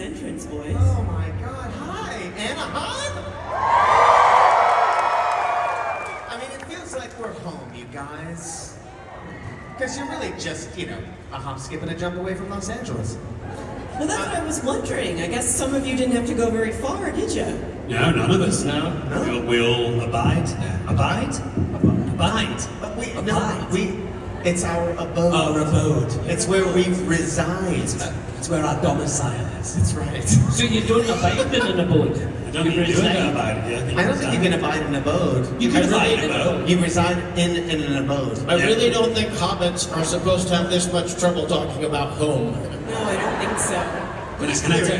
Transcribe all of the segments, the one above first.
entrance, boys. Oh my God, hi, Anaheim? I mean, it feels like we're home, you guys. Because you're really just, you know, a hop, skip, and a jump away from Los Angeles. Well, that's what I was wondering. I guess some of you didn't have to go very far, did you? No, none of us. No. We'll abide. Abide? Abide. But Abide. It's our abode. Our abode. It's where we reside. It's where our domicile is. That's right. So you don't abide in an abode? I don't think you do abide. Yeah, I don't think you can abide in an abode. You can abide in an abode. You reside in an abode. I really don't think hobbits are supposed to have this much trouble talking about home. No, I don't think so.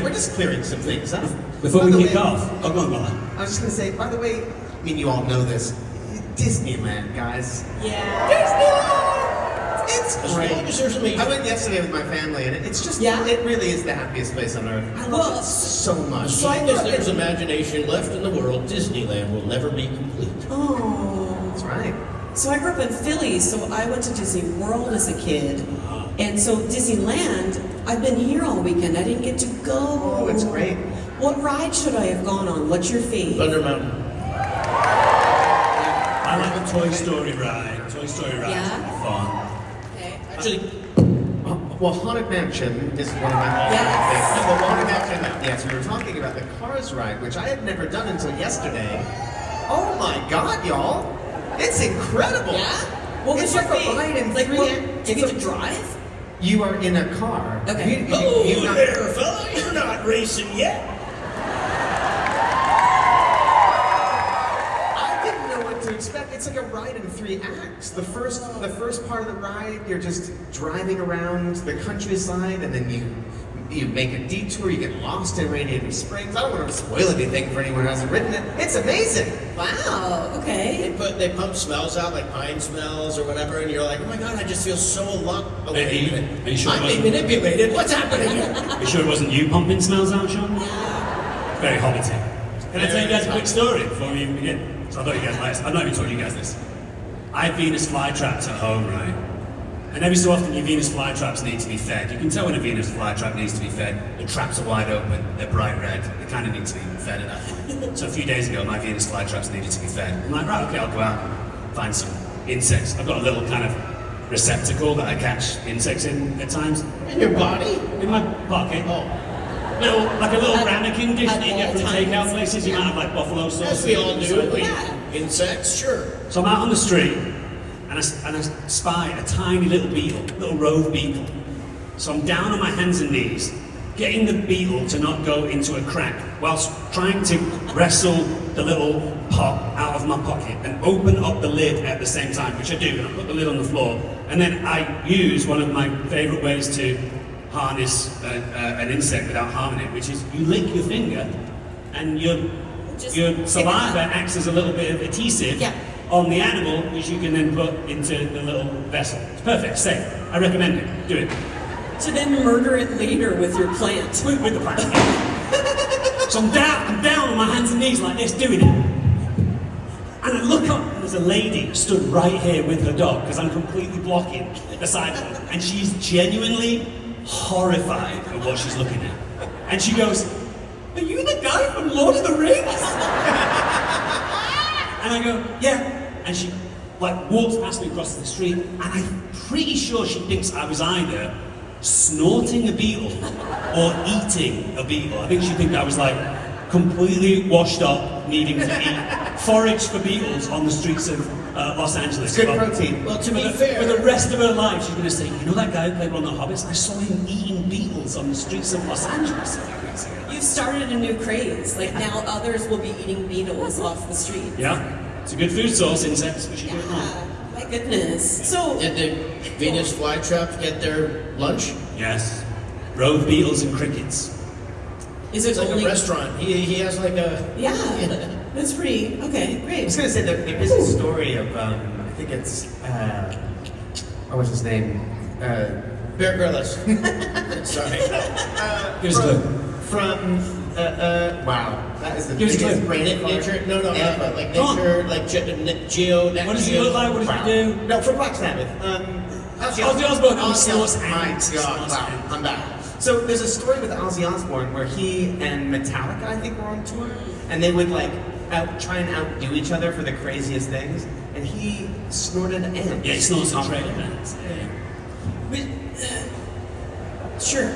We're just clearing some things up. Before By we the kick way- off, oh, go on, go on. I was just gonna say, by the way, I mean, you all know this. Disneyland, guys. Yeah. Disneyland! It's As great. long as there's a I went yesterday with my family, and it's just, Yeah? it really is the happiest place on earth. I love Well, it so much. As long as there's imagination left in the world, Disneyland will never be complete. Oh. That's right. So I grew up in Philly, so I went to Disney World as a kid. And so Disneyland, I've been here all weekend. I didn't get to go. Oh, it's great. What ride should I have gone on? What's your fave? Thunder Mountain. I like the Toy Story ride. Toy Story ride Yeah? is fun. Okay. Actually, Well, Haunted Mansion is one of my all-time Yes. favorites. No, the Haunted Mansion, yes, we were talking about the Cars ride, which I had never done until yesterday. Oh my God, y'all. It's incredible. Yeah? What was It's your like a fave? ride in Like, three what, acts. do you It's get to drive? You are in a car. Okay. You not- fella, you're not racing yet. I didn't know what to expect. It's like a ride in 3 acts. The first part of the ride, you're just driving around the countryside, and then you make a detour. You get lost in Radiator Springs. I don't want to spoil anything for anyone who hasn't ridden it. It's amazing. Wow, okay. They pump smells out, like pine smells or whatever, and you're like, oh my God, I just feel so alone. Oh, wait a minute. Are you sure it I'm being wasn't- manipulated. What's happening here? Are you sure it wasn't you pumping smells out, Sean? Very hobbity. Can I tell you guys a quick story before we even begin? So I thought you guys might. I've not even told you guys this. I have Venus flytraps at home, right? And every so often your Venus flytraps need to be fed. You can tell when a Venus flytrap needs to be fed. The traps are wide open, they're bright red, they kind of need to be fed at that point. So a few days ago, my Venus flytraps needed to be fed. I'm like, right, okay, I'll go out, find some insects. I've got a little kind of receptacle that I catch insects in at times. In your body? In my pocket. Oh, Little, like a little ramekin dish at that you get all from times. takeout places. You might have like buffalo sauce. as we all do. We- Yeah. Insects, sure. So I'm out on the street and I spy a tiny little beetle, little rove beetle. So I'm down on my hands and knees, getting the beetle to not go into a crack, whilst trying to wrestle the little pot out of my pocket and open up the lid at the same time, which I do, and I put the lid on the floor. And then I use one of my favourite ways to harness an insect without harming it, which is you lick your finger and your Just your pick it saliva up. acts as a little bit of adhesive Yeah. on the animal, which you can then put into the little vessel. It's perfect, safe. I recommend it. Do it. To then murder it later with your plant. With the plant. So I'm down on my hands and knees like this, doing it. And I look up, and there's a lady stood right here with her dog, because I'm completely blocking the sidewalk. And she's genuinely horrified at what she's looking at. And she goes, "Are you the guy from Lord of the Rings?" And I go, "Yeah." And she like walks past me across the street, and I'm pretty sure she thinks I was either snorting a beetle or eating a beetle. I think she thinks I was like completely washed up, needing to eat forage for beetles on the streets of Los Angeles. Good Well, protein. Well, to be for fair, the rest of her life, she's going to say, "You know that guy who played one of the Hobbits? I saw him eating beetles on the streets of Los Angeles a few weeks ago." You've started a new craze. Like now others will be eating beetles off the street. Yeah, it's a good food source, insects. We should do it more. My goodness. So, did the Venus flytraps get their lunch? Yes, rove beetles and crickets. is it It's like only... a restaurant. He has like a... Yeah, that's pretty... Okay, I great. was going to say that there is a story of, I think it's, what was his name? Bear Grylls. Sorry. Give us a clue. From, wow, that is the Give us a biggest clue. brain fart Nature, no, ever. like Come on. nature, like geo. What does he look like? What does Wow. he do? No, from Black Sabbath. Ozzy Osbourne. Oh, Snores my ants. God, Snores wow, ants. I'm back. So there's a story with Ozzy Osbourne where he and Metallica, I think, were on tour, and they would like try and outdo each other for the craziest things, and he snorted ants. Yeah, he snorts some trail ants. Sure.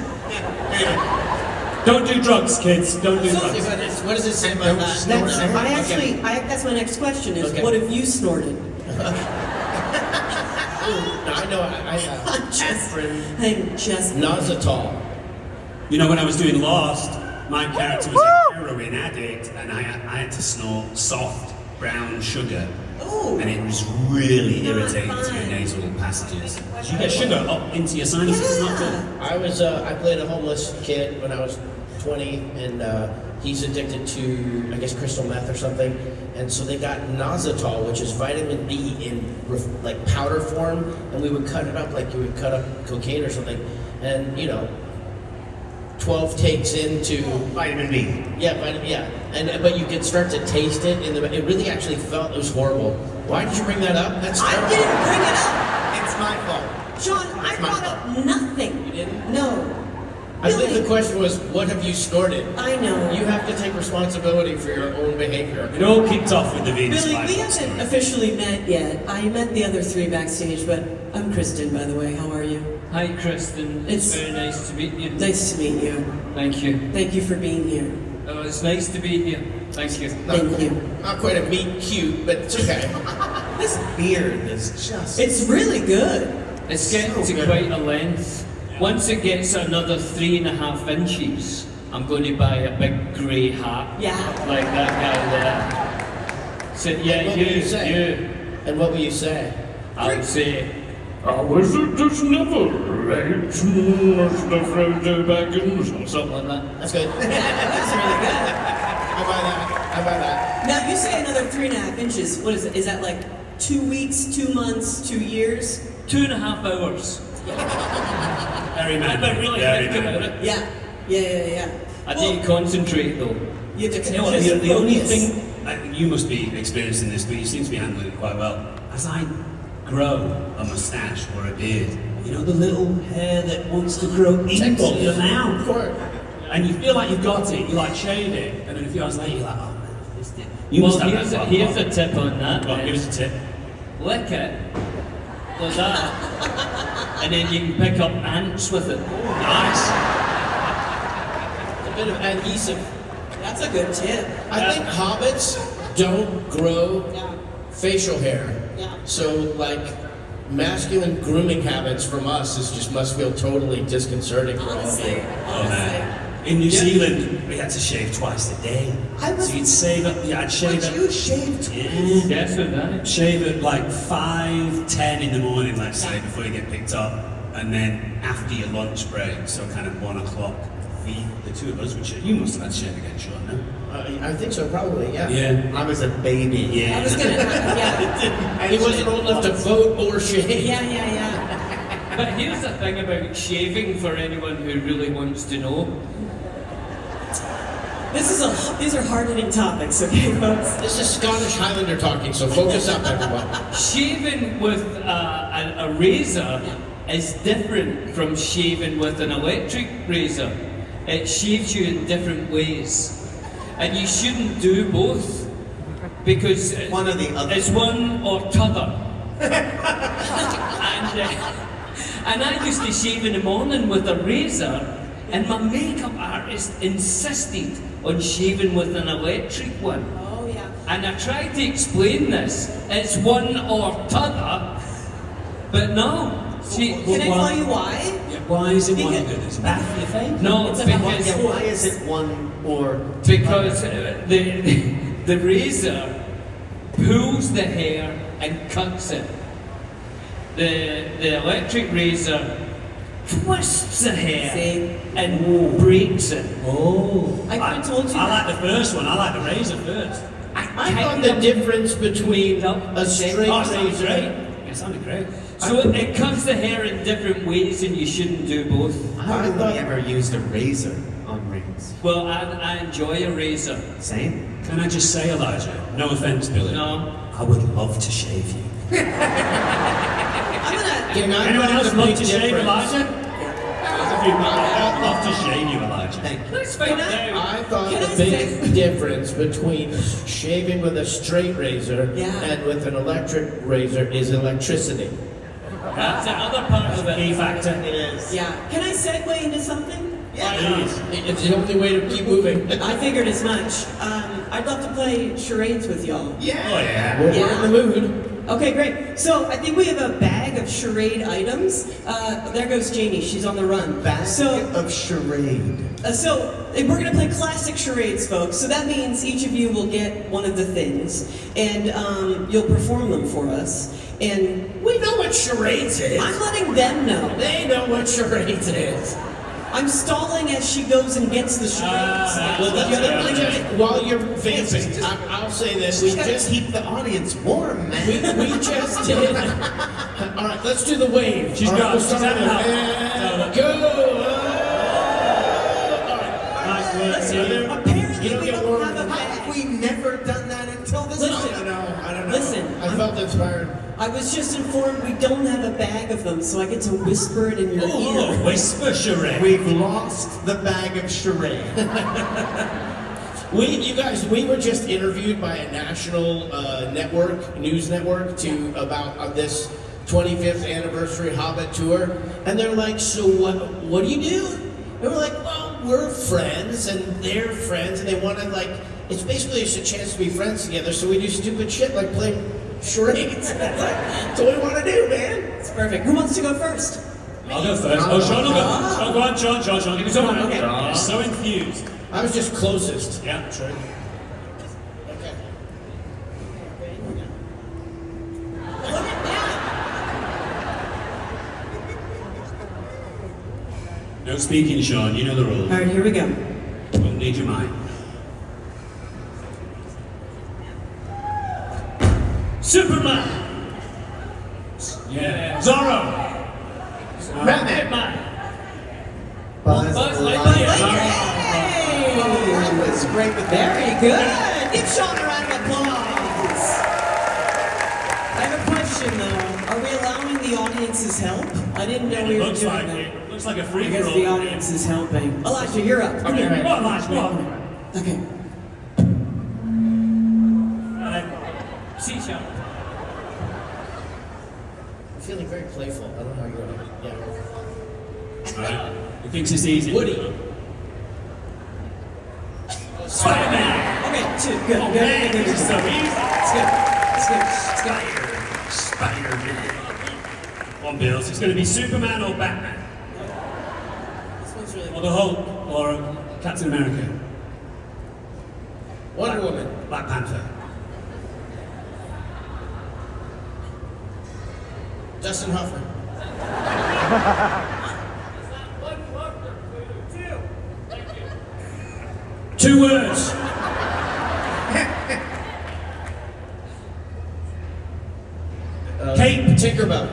Anyway, Don't do drugs, kids. Don't do So- drugs. What does it say about Don't that? snort That's, ants. I actually, that's my next question is, Okay. what have you snorted? No, I know. I have. Aspirin. I'm just Nazatol. You know, when I was doing Lost, my character was a heroin addict, and I had to snort soft brown sugar. Oh. And it was really Not irritating to fun. your nasal passages. You get sugar up into your sinuses, not good. I played a homeless kid when I was 20, and he's addicted to, I guess, crystal meth or something. And so they got Nazatol, which is vitamin D in like powder form, and we would cut it up like you would cut up cocaine or something. And 12 takes into Vitamin B. but you could start to taste it it really actually felt, it was horrible. Why did you bring that up? That's I terrible. didn't bring it up. It's my fault. John, I It's my brought up nothing. You didn't? No. I think Really? the question was, what have you snorted? I know. You have to take responsibility for your own behavior. It all kicked off with the Venus Billy, we flytrap haven't story. officially met yet. I met the other three backstage, but I'm Kristen, by the way. How are you? Hi, Kristen. It's It's- very nice to meet you. Nice to meet you. Thank you. Thank you for being here. Oh, it's nice to be here. Thank you. Thank you. Not quite a meat cute, but it's okay. This beard is just. It's really good. It's getting So to good. quite a length. Once it gets another 3.5 inches, I'm going to buy a big grey hat. Yeah. Like that guy there. So, yeah, What will you say? And what will you say? I would say, I was just never right, was the Frodo Baggins, or something like that. That's good. That's really good. I buy that. I buy that. Now, you say another 3.5 inches. What is it? Is that like 2 weeks, 2 months, 2 years? 2.5 hours. Very mad. But really Very think about mad. it. Yeah. I Well, need to concentrate though. you have to You know what, just the only focus. thing, you must be experiencing this, but you seem to be handling it quite well. As I grow a mustache or a beard, you know the little hair that wants to grow into Tickle. your Of mouth? course. And you feel like you've got it, you like shave it, and then a few hours later you're like, oh man, this did. You Well, must have here's, that here's quite a tip on that. Go on, give us a tip. Lick it, like that, and then you can pick up ants with it. Nice. A bit of adhesive. That's a good tip. I think hobbits don't grow Yeah. facial hair. Yeah. So, like, masculine grooming habits from us just must feel totally disconcerting for all of Honestly. you. Oh man. In New Zealand, we had to shave twice a day. I was- So you'd save it, yeah, I'd shave But it. you shaved. Yeah. Yes, with that. Shave at like 5, 10 in the morning, let's say, before you get picked up. And then after your lunch break, so kind of 1 o'clock, the two of us would shave. You must have had to shave again, Sean, no? I think so, probably, yeah. Yeah. I was a baby. Yeah. I was gonna, yeah. He wasn't old enough to vote or shave. Yeah. But here's the thing about shaving for anyone who really wants to know. These are hard-hitting topics, okay, folks? This is Scottish Highlander talking, so focus up, everyone. Shaving with a razor is different from shaving with an electric razor. It shaves you in different ways. And you shouldn't do both. Because One or the other. it's one or t'other. And I used to shave in the morning with a razor, and my makeup artist insisted on shaving with an electric one. Oh, yeah. And I tried to explain this. It's one or t'other, but no. Can I tell you why? Yeah, why is it one Because- good? Is it bad for your face? No, It's because about- Yeah, why is it one or because the razor pulls the hair and cuts it. The electric razor twists the hair See? and breaks it. Oh. I could've told you I that. like the first one. I like the razor first. I thought the difference between a straight Oh, it sounded razor... great. It sounded great. So it cuts the hair in different ways, and you shouldn't do both. I haven't really ever used a razor on rings. Well, I enjoy a razor. Same. Can I just say, Elijah? No offense, Billy. No. I would love to shave you. I'm gonna. Can I Anyone know else the love big to shave difference? Elijah? Yeah. Raise up you, I'd love to shave you, Elijah. Thank you. Let's find Can out. I thought Can the I big say- difference between shaving with a straight razor Yeah. and with an electric razor is electricity. That's another part of it. Key factor. It is. Yeah. Can I segue into something? Please. It's the only way to keep moving. I figured as much. I'd love to play charades with y'all. Yeah. Oh, yeah. We're in the mood. Okay, great. So I think we have a bag of charade items. There goes Janie. She's on the run. Bag So, of charade. we're gonna play classic charades, folks. So that means each of you will get one of the things, and you'll perform them for us. And We know what charades is. I'm letting them know. They know what charades is. I'm stalling as she goes and gets the charades. Well, while you're vamping, I'll say this. We We gotta just keep the audience warm, man. we just did. All right, let's do the wave. She's All right, got- we'll she's start having with help. and go. Nice work, Listen, Janie. apparently You don't we get don't warm have a enough. bag. We've never done that until this Listen. moment. I don't know. Listen, I felt inspired. I was just informed we don't have a bag of them, so I get to whisper it in your Oh, ear. whisper charade. We've lost the bag of charade. You guys, we were just interviewed by a national news network about this 25th anniversary Hobbit tour, and they're like, "So what do you do?" And we're like, "Well, we're friends, and they're friends, and they want to like, it's basically just a chance to be friends together. So we do stupid shit like playing charades. That's what we want to do, man." It's perfect. Who wants to go first? I'll go first. Oh, Sean will go. Oh, go on, Sean. Give me some. Okay. You're so enthused. I was just closest. Yeah, true. Okay. No speaking, Sean. You know the rules. All right, here we go. We'll need your mind. Superman. Yeah. Zorro. Batman. Buzz Lightyear. That was great with Very good. Give Sean a round of applause. I have a question though. Are we allowing the audience's help? I didn't know we were Looks doing like that. it. Looks like a free I guess for all. the audience is helping. Elijah, you're up. Come here. Come on, Elijah. Come on. Okay. See, Sean. I'm feeling very playful. I don't know how you're gonna. Yeah. Right. He thinks it's easy. Woody. Spider-Man. Okay, two. Good. Oh, Good. man, Good. this is so easy. It's good. It's good. It's good. Spider-Man. On Bills. It's going to be Superman or Batman. This one's really Or the Hulk. Or Captain America. Wonder Woman. Black Panther. Dustin Hoffman. Two words. Cape. Tinkerbell.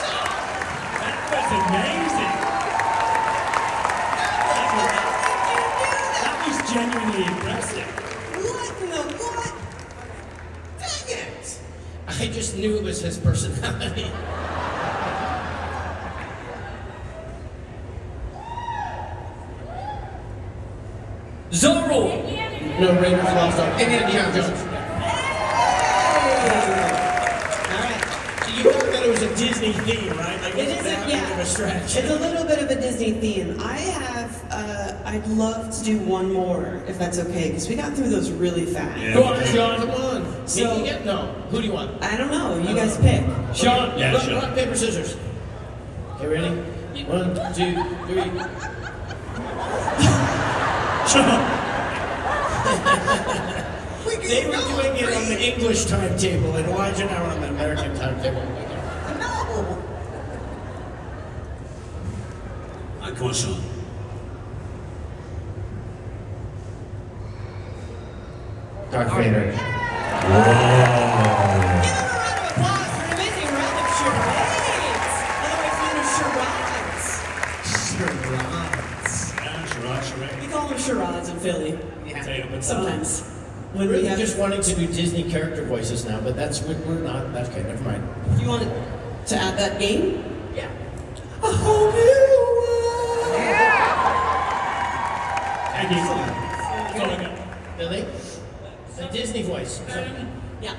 That was amazing. That was genuinely impressive. What in the what? Dang it! I just knew it was his personality. Zorro. No, Raiders lost on Indiana Jones. Alright. So you thought that it was a Disney theme, right? Like It wasn't isn't, that big of a stretch. It's a little bit of a Disney theme. I'd love to do one more, if that's okay, because we got through those really fast. Yeah. Go on, Sean. Come on. So- No. Who do you want? I don't know, you guys pick. Sean. Yeah, rock, sure. rock, paper, scissors. Okay, ready? 1, 2, 3. They were doing it on the English timetable, and Elijah and I were on the American timetable. Come on, Sean. Darth Vader. Give them a round of applause for an amazing round of charades! Otherwise known as charades. Charade. We call them charades in Philly, sometimes. When we We're have, just wanting to do Disney character voices now, but we're not. That's okay, never mind. if you want to, to add that game? Yeah. A whole new world. Thank you. That's all I got. Billy? A Disney voice. Yeah.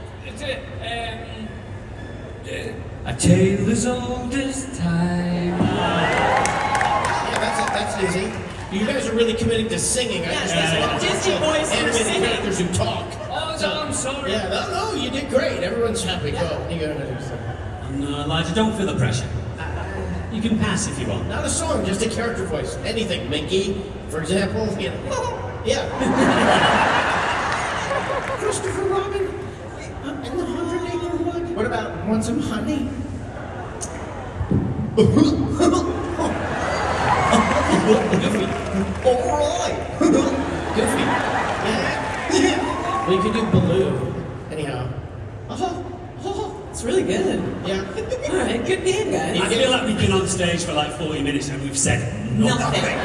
A tale as old as time. Yeah, that's easy. You guys are really committing to singing. I Yes, just that's want what to Disney voice for animated singing. characters who talk. Oh, no, I'm sorry. Yeah, no, you did great. Everyone's happy. Go. You gotta do something. No, Elijah, don't feel the pressure. You can pass if you want. Not a song, just a character voice. Anything. Mickey, for example. You know. Yeah. Christopher Robin. In the 100-Acre Wood. What about Want some honey? Goofy. Alright! Goofy. Yeah. We could do Baloo. Anyhow. It's really good. Yeah. All right, good game, guys. I feel like we've been on stage for like 40 minutes and we've said nothing. Nothing.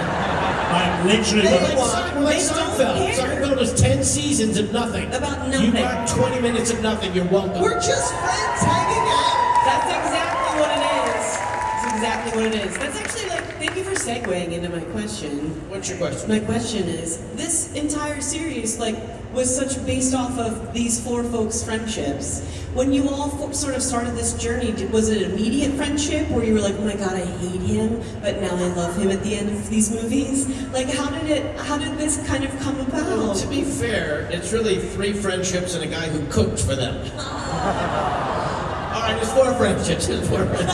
Like literally. They Like They Seinfeld. don't care. Seinfeld was 10 seasons of nothing. About You nothing. got 20 minutes of nothing. You're welcome. We're just friends hanging out! That's exactly what it is. That's exactly what it is. That's actually like, thank you for segueing into my question. What's your question? My question is, this entire series, like, was such based off of these four folks' friendships. When you all sort of started this journey, was it an immediate friendship where you were like, oh my god, I hate him, but now I love him at the end of these movies? Like, how did this kind of come Well, about? to be fair, it's really 3 friendships and a guy who cooked for them. All right, it's 4 friendships. It's 4 friendships.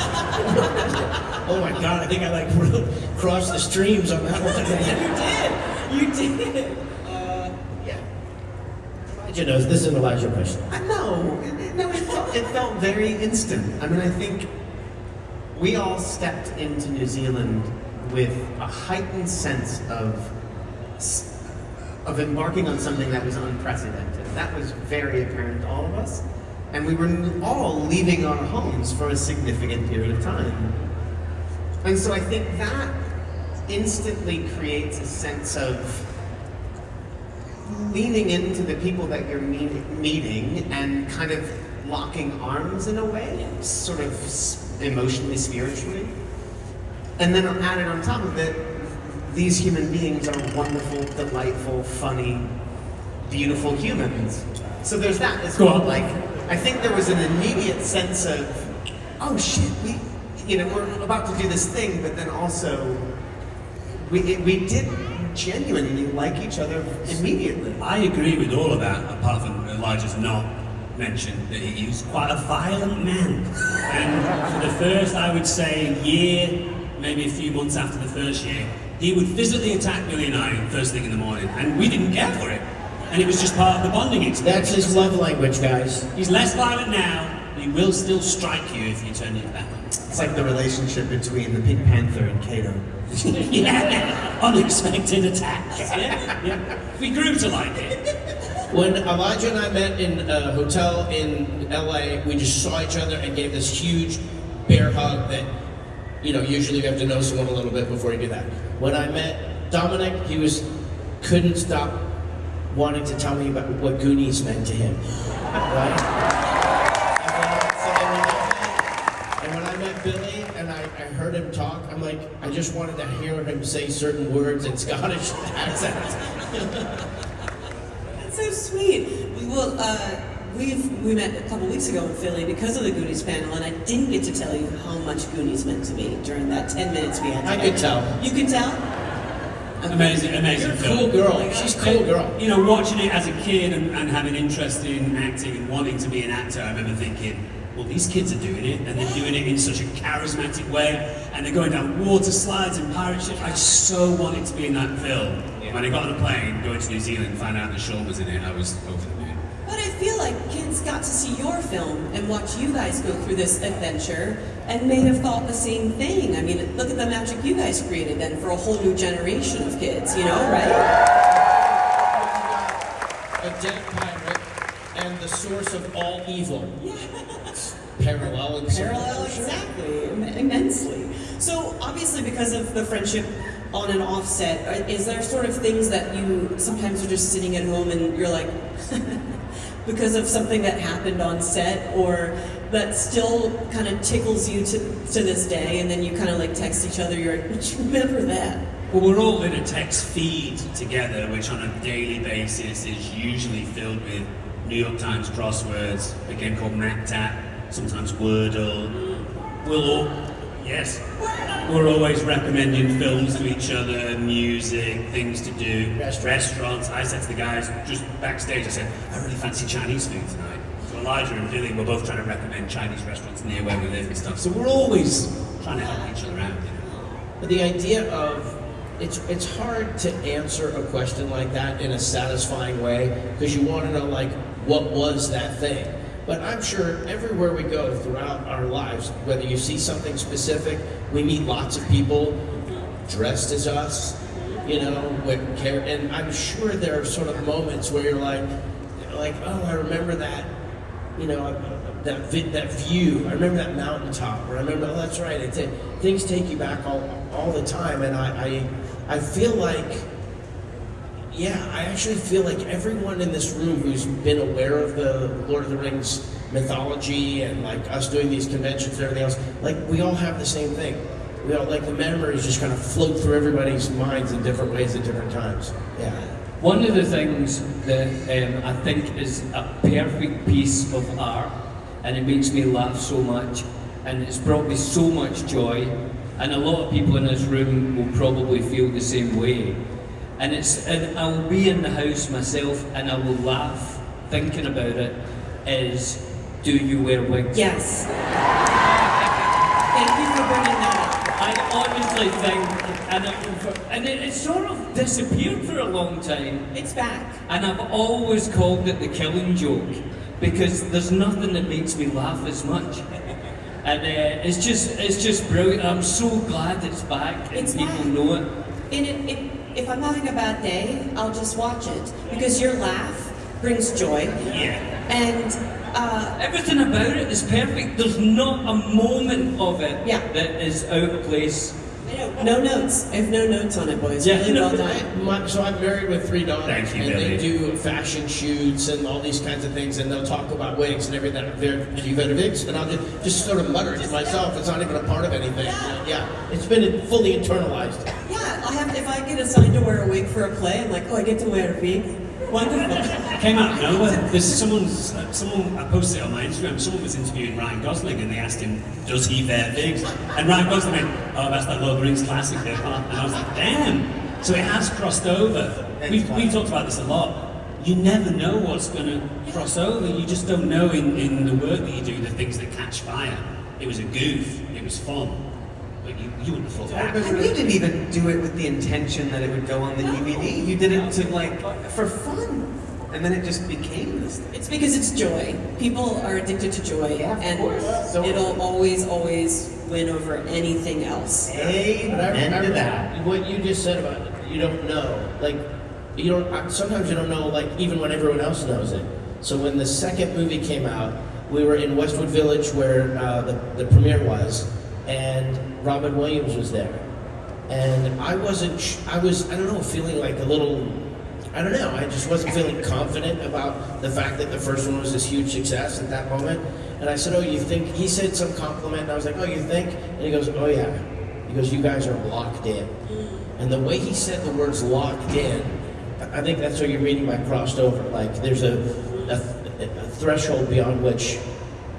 Oh my god, I think I like crossed the streams on that one. You did. Yeah. Elijah knows. This is an Elijah question. No, it felt very instant. I mean, I think we all stepped into New Zealand with a heightened sense of embarking on something that was unprecedented. That was very apparent to all of us. And we were all leaving our homes for a significant period of time. And so I think that instantly creates a sense of leaning into the people that you're meeting and kind of locking arms in a way, sort of emotionally, spiritually. And then added on top of it, these human beings are wonderful, delightful, funny, beautiful humans. So there's that as well. Like, I think there was an immediate sense of, oh shit, we're about to do this thing, but then also we did genuinely like each other immediately. I agree with all of that, apart from Elijah's not mentioned that he was quite a violent man. And for the first, I would say, year, maybe a few months after the first year, he would physically attack Billy and I first thing in the morning, and we didn't care for it. And it was just part of the bonding experience. That's his love language, guys. He's less violent now, but he will still strike you if you turn your back on him. It's like the relationship between the Pink Panther and Kato. Yeah, unexpected attacks. Yeah. We grew to like it. When Elijah and I met in a hotel in LA, we just saw each other and gave this huge bear hug that, usually you have to know someone a little bit before you do that. When I met Dominic, he couldn't stop wanting to tell me about what Goonies meant to him. Right? And when I met Billy and I heard him talk, I'm like, I just wanted to hear him say certain words in Scottish accent. That's so sweet. We met a couple weeks ago in Philly because of the Goonies panel, and I didn't get to tell you how much Goonies meant to me during that 10 minutes we had I together. could tell. You can tell? Amazing You're a film. cool girl. She's a cool girl. Watching it as a kid and having interest in acting and wanting to be an actor, I remember thinking, well, these kids are doing it, and they're doing it in such a charismatic way, and they're going down water slides and pirate ships. I so wanted to be in that film. When I got on a plane, going to New Zealand, found out that Sean was in it, I was over the moon. But I feel like kids got to see your film and watch you guys go through this adventure and may have thought the same thing. I mean, look at the magic you guys created then for a whole new generation of kids, right? A dead pirate and the source of all evil. Parallel and Parallel, exactly, immensely. So obviously because of the friendship on and off set, is there sort of things that you sometimes are just sitting at home and you're like, because of something that happened on set, or that still kind of tickles you to this day, and then you kind of like text each other, you're like, "Don't you remember that?" Well, we're all in a text feed together, which on a daily basis is usually filled with New York Times crosswords, a game called MacTat, sometimes Wordle. We're always recommending films to each other, music, things to do, restaurants. I said to the guys just backstage, I said, I really fancy Chinese food tonight. So Elijah and Billy were both trying to recommend Chinese restaurants near where we live and stuff. So we're always trying to help each other out. But the idea of it's hard to answer a question like that in a satisfying way because you want to know like what was that thing. But I'm sure everywhere we go throughout our lives, whether you see something specific, we meet lots of people dressed as us, you know, and I'm sure there are sort of moments where you're like, oh, I remember that, you know, that view. I remember that mountaintop, or I remember, oh, that's right. Things take you back all the time, and I feel like, yeah, I actually feel like everyone in this room who's been aware of the Lord of the Rings mythology and like us doing these conventions and everything else, like we all have the same thing. We all, like the memories just kind of float through everybody's minds in different ways at different times. Yeah. One of the things that I think is a perfect piece of art, and it makes me laugh so much, and it's brought me so much joy, and a lot of people in this room will probably feel the same way. And I will be in the house myself, and I will laugh thinking about it. Is, do you wear wigs? Yes. Thank you for bringing that up. I honestly think, and it sort of disappeared for a long time. It's back. And I've always called it the killing joke, because there's nothing that makes me laugh as much. And it's just brilliant. I'm so glad it's back and people know it. If I'm having a bad day, I'll just watch it because your laugh brings joy. Yeah. And everything about it is perfect. There's not a moment of it that is out of place. I know, no notes. I have no notes on it, boys. Yeah, really well done. So I'm married with 3 daughters, Thank you, and Billy. they do fashion shoots and all these kinds of things, and they'll talk about wigs and everything. Do you wear wigs? And I'll just sort of mutter to myself. It's not even a part of anything. Yeah, it's been fully internalized. Yeah, if I get assigned to wear a wig for a play, I'm like, oh, I get to wear a wig. Wonderful. It came out of nowhere. There's someone, I posted it on my Instagram, someone was interviewing Ryan Gosling and they asked him, does he wear wigs? And Ryan Gosling went, oh, that's that Lord of the Rings classic there. And I was like, damn. So it has crossed over. We've talked about this a lot. You never know what's going to cross over. You just don't know in the work that you do, the things that catch fire. It was a goof. It was fun. But you wouldn't have thought that. And you didn't even do it with the intention that it would go on the DVD. You did it to for fun. And then it just became this thing. It's because it's joy. People are addicted to joy, and So it'll always win over anything else. Amen to that. What you just said about it, you don't know. Sometimes you don't know, like, even when everyone else knows it. So when the second movie came out, we were in Westwood Village where the premiere was, and Robin Williams was there. And I was, I don't know, feeling like a little, I don't know, I just wasn't feeling confident about the fact that the first one was this huge success at that moment. And I said, oh, you think, he said some compliment, and I was like, oh, you think? And he goes, oh yeah. He goes, you guys are locked in. And the way he said the words locked in, I think that's what you're reading by crossed over. Like, there's a threshold beyond which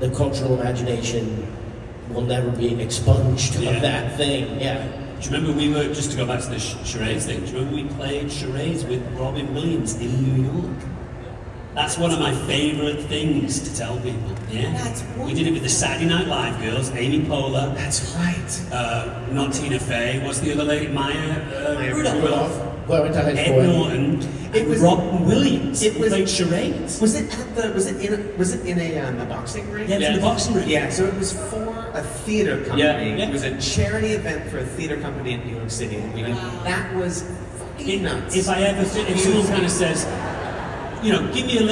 the cultural imagination will never be expunged of that thing. Yeah. Do you remember we were, just to go back to the charades thing, do you remember we played charades with Robin Williams in New York? That's one of my favourite things to tell people. Yeah. That's we did it with the Saturday Night Live girls, Amy Poehler. That's right. Not Tina Fey. What's the other lady? Maya Rudolph. Well, I went to high Ed school. Norton. It was Robin Williams. It was played charades. Was it in a boxing ring? Yeah, it was in the boxing ring. Yeah, so it was for a theater company. Yeah. It was a charity event for a theater company in New York City. That was fucking nuts. If someone kind of says, you know, give me a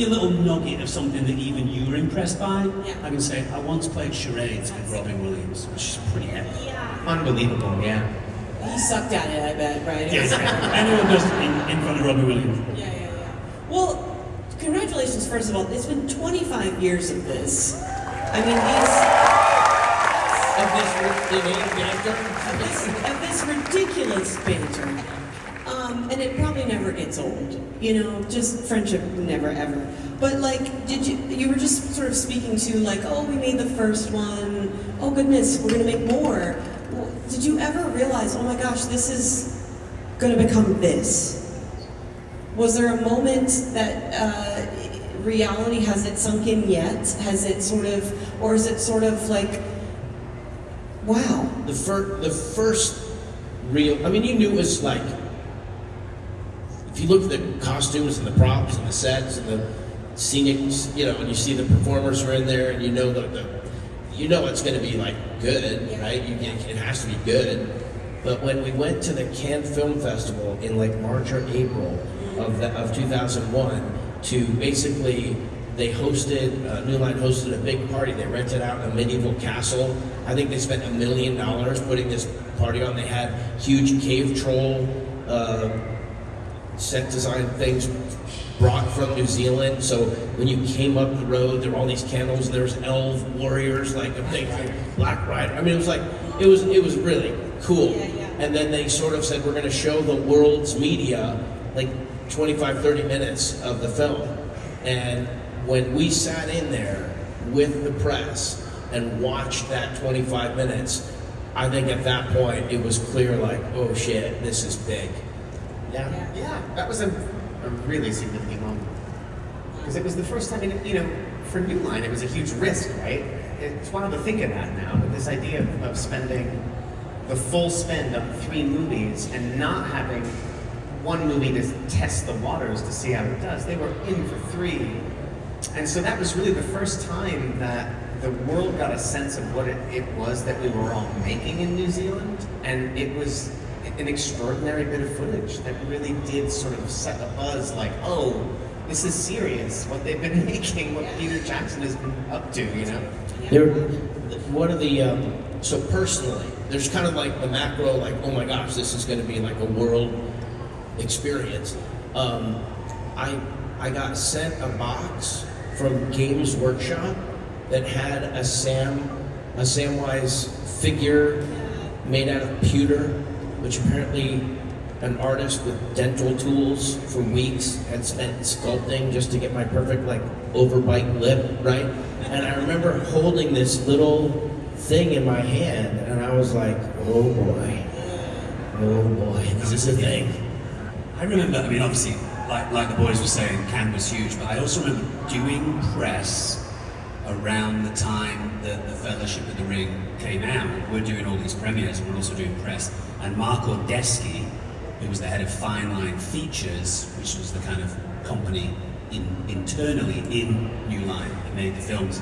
little nugget of something that even you were impressed by, I can say, I once played charades with Robin Williams, which is pretty epic. Yeah. Unbelievable, yeah. He sucked at it, I bet, right? Yes, anyone does it in front of Robin Williams. Yeah. Well, congratulations, first of all. It's been 25 years of this. I mean, Of this ridiculous banter. And it probably never gets old, you know, just friendship never ever. But like, you were just sort of speaking to like, oh, we made the first one, oh goodness, we're gonna make more. Well, did you ever realize, oh my gosh, this is gonna become this? Was there a moment that reality, has it sunk in yet? Has it sort of, or is it sort of like, wow. The first real, I mean, you knew it was like, if you look at the costumes and the props and the sets and the scenics, you know, and you see the performers who are in there, and you know you know it's going to be like good, right? It has to be good. But when we went to the Cannes Film Festival in like March or April of 2001, to basically, they hosted, New Line hosted a big party. They rented out a medieval castle. I think they spent $1 million putting this party on. They had huge cave troll set design things brought from New Zealand. So when you came up the road, there were all these candles, and there was elf warriors, like a big Black Rider. I mean, it was really cool. And then they sort of said, we're going to show the world's media like 25, 30 minutes of the film. And when we sat in there with the press and watched that 25 minutes, I think at that point it was clear, like, oh shit, this is big. Yeah, that was a really significant moment. Because it was the first time, you know, for New Line, it was a huge risk, right? It's wild to think of that now, but this idea of spending the full spend of 3 movies and not having one movie to test the waters to see how it does. They were in for 3. And so that was really the first time that the world got a sense of what it was that we were all making in New Zealand. And it was an extraordinary bit of footage that really did sort of set a buzz, like, oh, this is serious, what they've been making, what Peter Jackson has been up to, you know? One of the, so personally, there's kind of like the macro, like, oh my gosh, this is going to be like a world experience. I got sent a box from Games Workshop that had a Samwise figure made out of pewter, which apparently an artist with dental tools for weeks had spent sculpting just to get my perfect like overbite lip, right? And I remember holding this little thing in my hand, and I was like, oh boy, this is a thing. I remember, I mean, obviously, like the boys were saying, Cannes was huge, but I also remember doing press around the time that the Fellowship of the Ring came out. We're doing all these premieres, and we're also doing press. And Marco Deschi, who was the head of Fine Line Features, which was the kind of company internally in New Line that made the films,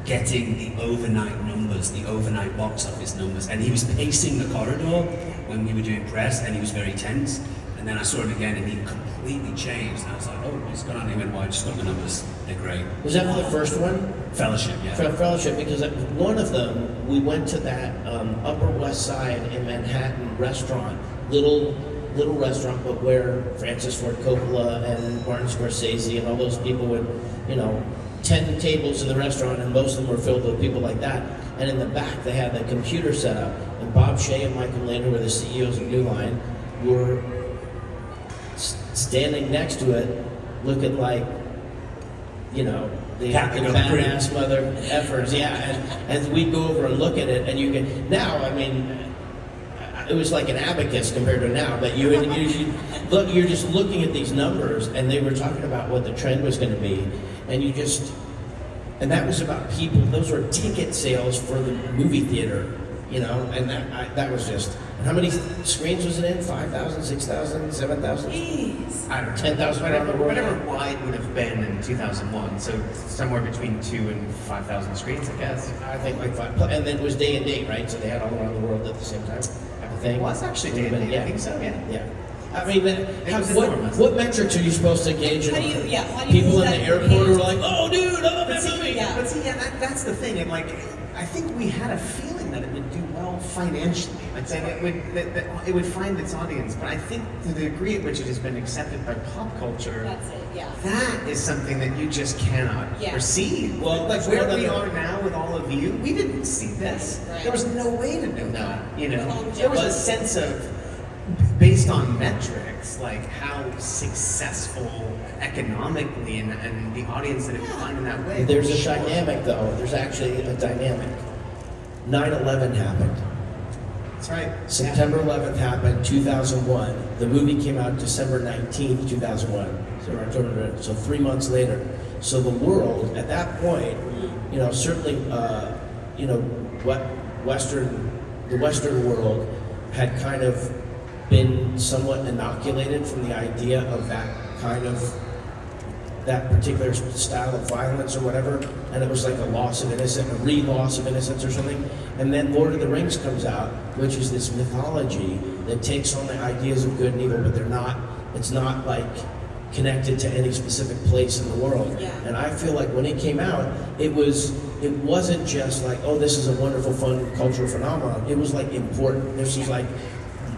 getting the overnight numbers, the overnight box office numbers. And he was pacing the corridor when we were doing press, and he was very tense. And then I saw him again, and he completely changed. And I was like, oh, what's going on? He went, well, I just got the numbers. They're great. Was that for the first one? Fellowship, yeah. Fellowship, because one of them, we went to that Upper West Side in Manhattan restaurant, little restaurant, but where Francis Ford Coppola and Martin Scorsese and all those people would, 10 tables in the restaurant, and most of them were filled with people like that. And in the back, they had the computer set up, and Bob Shea and Michael Lane, who were the CEOs of New Line, were standing next to it, looking like, the badass mother effers, and we'd go over and look at it, and you can, now, I mean, it was like an abacus compared to now, but you're just looking at these numbers, and they were talking about what the trend was going to be, and that was about people, those were ticket sales for the movie theater, and that was just, and how many screens was it in? 5,000, 6,000, 7,000? Jeez. I don't know. 10,000 around the world. Whatever wide would have been in 2001, so somewhere between 2,000 and 5,000 screens, I guess. I think like 5, and then it was day and date, right? So they had all around the world at the same time. I think. It was actually day and date, I think so, yeah. Yeah. I mean, was enormous. what metrics are you supposed to gauge? How do you People hold in the that airport in are like, oh dude, I love But that movie. Yeah. But see, that's the thing, and like, I think we had a feeling that it would do well financially. Like saying that it would find its audience. But I think to the degree at which it has been accepted by pop culture, That's it, yeah. that is something that you just cannot Yeah. perceive. Well, like that's where one we other- are now with all of you, we didn't see this. Right. There was no way to know that. You know, Well, there was but- a sense of, based on metrics, like how successful economically and the audience that it would find in that way. There's a Sure. dynamic, though. There's actually a dynamic. 9/11 happened. That's right. September 11th happened, 2001. The movie came out December 19th, 2001. So 3 months later. So the world, at that point, you know, certainly, you know, what the Western world had kind of been somewhat inoculated from the idea of that particular style of violence or whatever, and it was like a loss of innocence, a re-loss of innocence or something. And then Lord of the Rings comes out, which is this mythology that takes on the ideas of good and evil, but it's not like connected to any specific place in the world. Yeah. And I feel like when it came out, it wasn't just like, oh, this is a wonderful, fun cultural phenomenon. It was like important. This was like,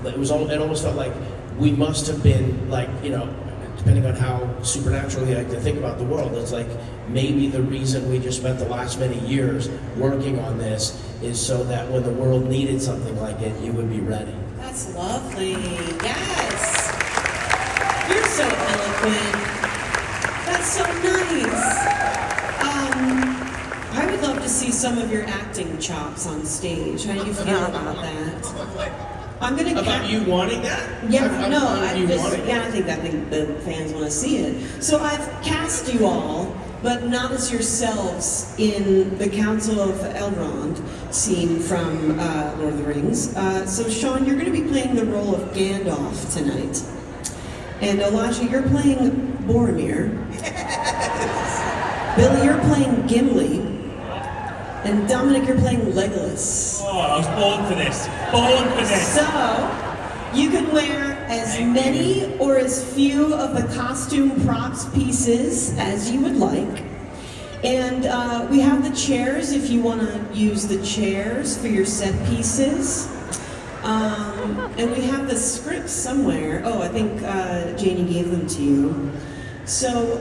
it almost felt like we must have been like, you know, depending on how supernaturally I like to think about the world, it's like maybe the reason we just spent the last many years working on this is so that when the world needed something like it, you would be ready. That's lovely. Yes. You're so eloquent. That's so nice. I would love to see some of your acting chops on stage. How do you feel about that? I'm gonna About you wanting that? Yeah, I'm no, fine with I you just, wanting yeah, I think the fans want to see it. So I've cast you all, but not as yourselves in the Council of Elrond scene from Lord of the Rings. So Sean, you're going to be playing the role of Gandalf tonight, and Elijah, you're playing Boromir. Billy, you're playing Gimli. And Dominic, you're playing Legolas. Oh, I was born for this. Born for this. So, you can wear as many or as few of the costume props pieces as you would like. And we have the chairs if you want to use the chairs for your set pieces. And we have the scripts somewhere. Oh, I think Janie gave them to you. So,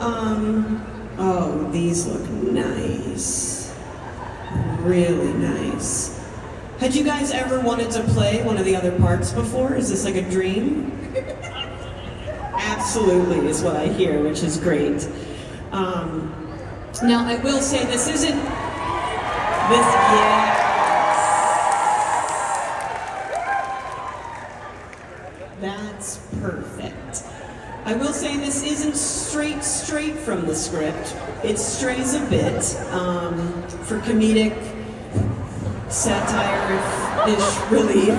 oh, these look nice. Really nice. Had you guys ever wanted to play one of the other parts before? Is this like a dream? Absolutely is what I hear, which is great. Now I will say this isn't this. Yes. That's perfect. I will say this isn't straight from the script. It strays a bit for comedic satire-ish relief.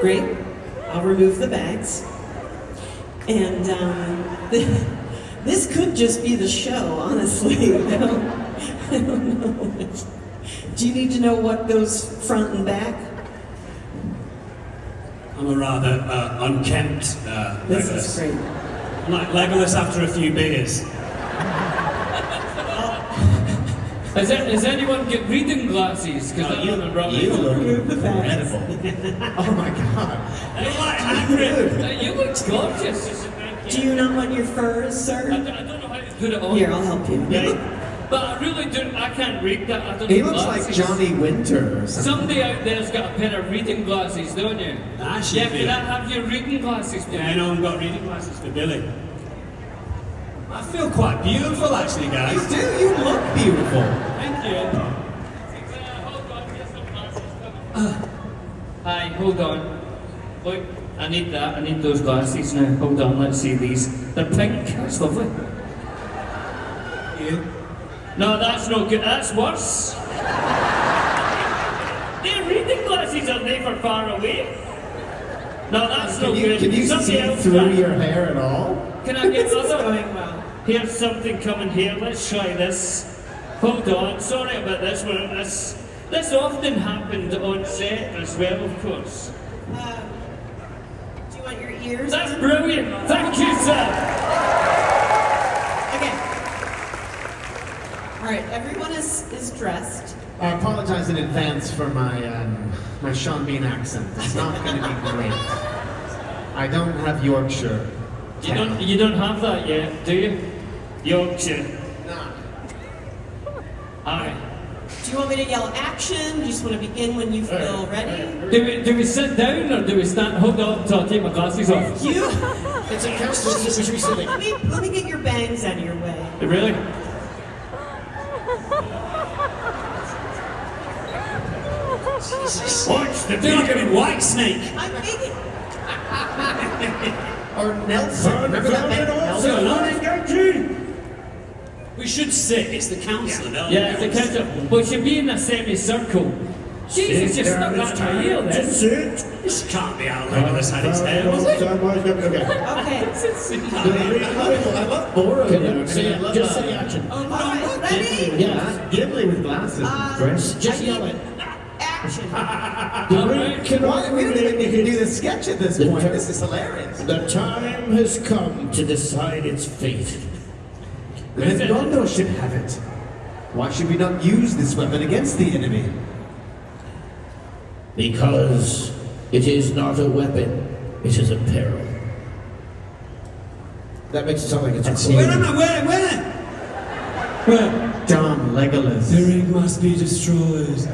Great. I'll remove the bags. And this could just be the show, honestly. I don't know. Do you need to know what goes front and back? I'm a rather unkempt This Legolas. is great. I'm like Legolas after a few beers. Has anyone got reading glasses? Because You look Remove the bags. incredible. Oh my god. You're like Hagrid. You look gorgeous. Do you not want your furs, sir? I don't know how to put it on. Here, I'll help you. But I really don't. I can't read that. I don't He have looks like glasses. Johnny Winter or something. Somebody out there's got a pair of reading glasses, don't you? I should Yeah, do. can I have your reading glasses, please? Yeah, no one got reading glasses for Billy. I feel quite beautiful actually, You guys. do, you look beautiful. Thank you. Hold on, here's some glasses coming. Hi, hold on. Look, I need that. I need those glasses now. Hold on, let's see these. They're pink. That's lovely. You. No, that's not good. That's worse. They're reading glasses, are they, for far away? No, that's not good. Can you Somebody see else through try. your hair at all? Can I get This is other? going well. Here's something coming here. Let's try this. Hold on. Sorry about this. This often happened on set as well, of course. Do you want your ears? That's brilliant. Thank you, sir. Okay. All right, everyone is dressed. I apologize in advance for my Sean Bean accent. It's not going to be great. I don't have Yorkshire. You don't have that yet, do you? Yorkshire. Nah. Aye. Do you want me to yell action? Do you just want to begin when you feel ready? Do we sit down or do we stand? Hold on until I take my glasses off. You? It's a council, we should be sitting. Let me get your bangs out of your way. Really? Jesus. Watch the fucking white snake. I'm making. Or Nelson. Remember that band Nelson? We should sit. It's the council. No? Yeah, it's a council. We should be in a semicircle. Jesus, just stuck that in my ear then. This can't be how Legolas had his hair, was it? Okay. Okay. I love boring. Just say action. All right. Ready? Yeah. Gimli with glasses. Chris. Just yell it. Action. Why we don't even need to do the sketch at this point. This is hilarious. The time has come to decide its fate. Then Gondor should have it. Why should we not use this weapon against the enemy? Because it is not a weapon, it is a peril. That makes it sound like it's a Where am I? Where? Dumb Legolas. The ring must be destroyed.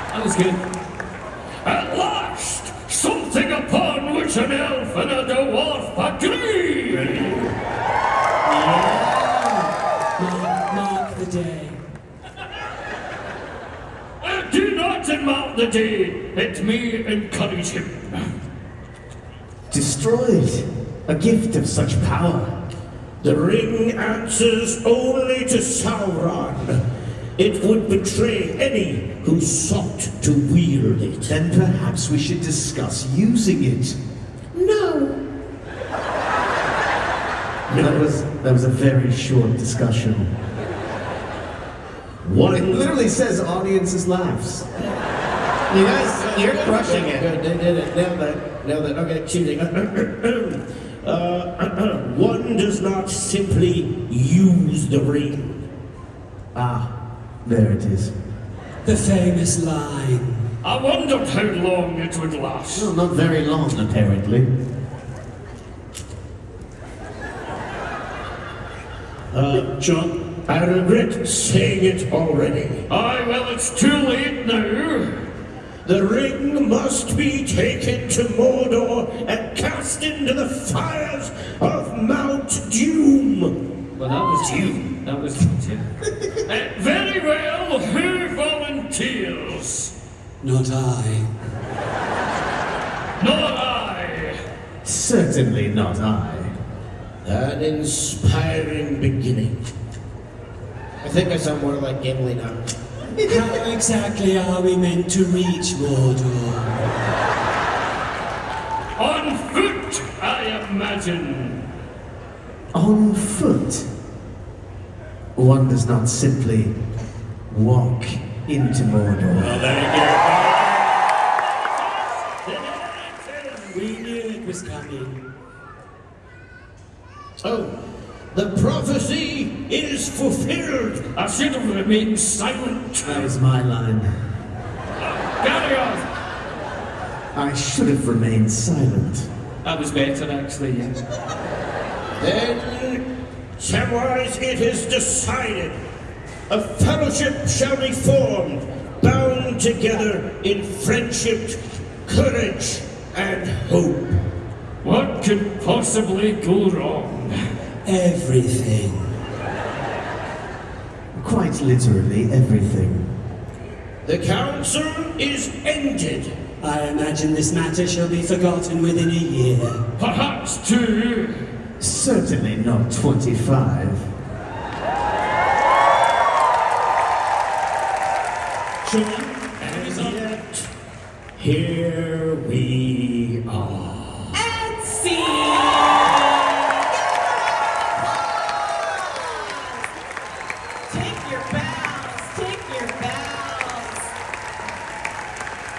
That was good. At last, something upon which an elf and a dwarf agree. Mark the day. Do not mark the day. Let me encourage him. Destroyed. A gift of such power. The ring answers only to Sauron. It would betray any who sought to wield it. Then perhaps we should discuss using it. No. That was a very short discussion. It literally says audiences laughs. You guys, you're crushing it. Good, they did it. Nailed that. Okay, cheating. One does not simply use the ring. Ah, there it is. The famous line. I wondered how long it would last. Well, not very long, apparently. John? I regret saying it already. Aye, well, it's too late now. The ring must be taken to Mordor and cast into the fires of Mount Doom. Well, that was you. That was you. Very well, who volunteers? Not I. Not I. Certainly not I. An inspiring beginning. I think I sound more like Gimli now. How exactly are we meant to reach Mordor? On foot, I imagine. On foot. One does not simply walk into Mordor. Well, there you go. We knew it was coming. Oh, the prophecy is fulfilled. I should have remained silent. That was my line. Carry on. I should have remained silent. That was better, actually, yeah. Then, Samwise, it is decided. A fellowship shall be formed, bound together in friendship, courage, and hope. What could possibly go wrong? Everything. Quite literally everything. The council is ended. I imagine this matter shall be forgotten within a year. Perhaps two. Certainly not 25. And yet, here we are. And scene! Take your bows, take your bows.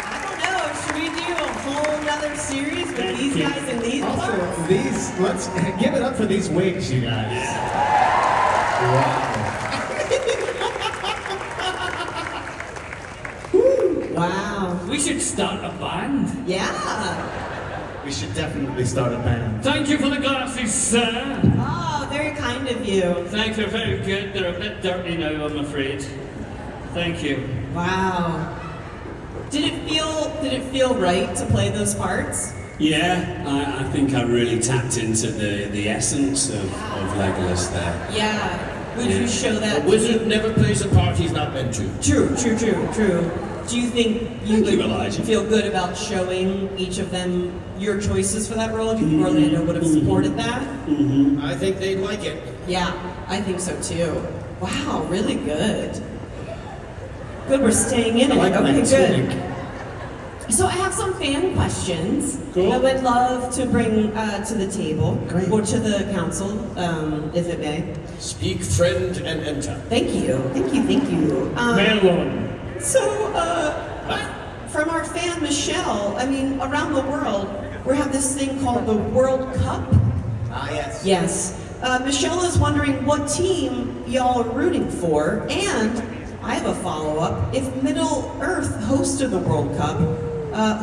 I don't know, should we do a whole nother series with these guys and these parts? Also, let's give it up for these wigs, you guys. Wow. Wow. We should start a band. Yeah. We should definitely start a band. Thank you for the glasses, sir. Oh, very kind of you. Thank you, very good. They're a bit dirty now, I'm afraid. Thank you. Wow. Did it feel right to play those parts? Yeah, I think I really tapped into the essence of Legolas there. Yeah. Would you show that? A wizard never plays a part he's not meant to. True. Do you think you Thank would you, Elijah. feel good about showing each of them your choices for that role? Do you think Orlando would have supported that? Mm-hmm. I think they'd like it. Yeah, I think so too. Wow, really good. Good, we're staying in it. like my Okay, tunic. good. So I have some fan questions Cool. I would love to bring to the table Great. or to the council, if it may. Speak, friend, and enter. Thank you. Melon. So, from our fan Michelle, I mean, around the world, we have this thing called the World Cup. Ah, yes. Yes. Michelle is wondering what team y'all are rooting for, and I have a follow-up. If Middle Earth hosted the World Cup,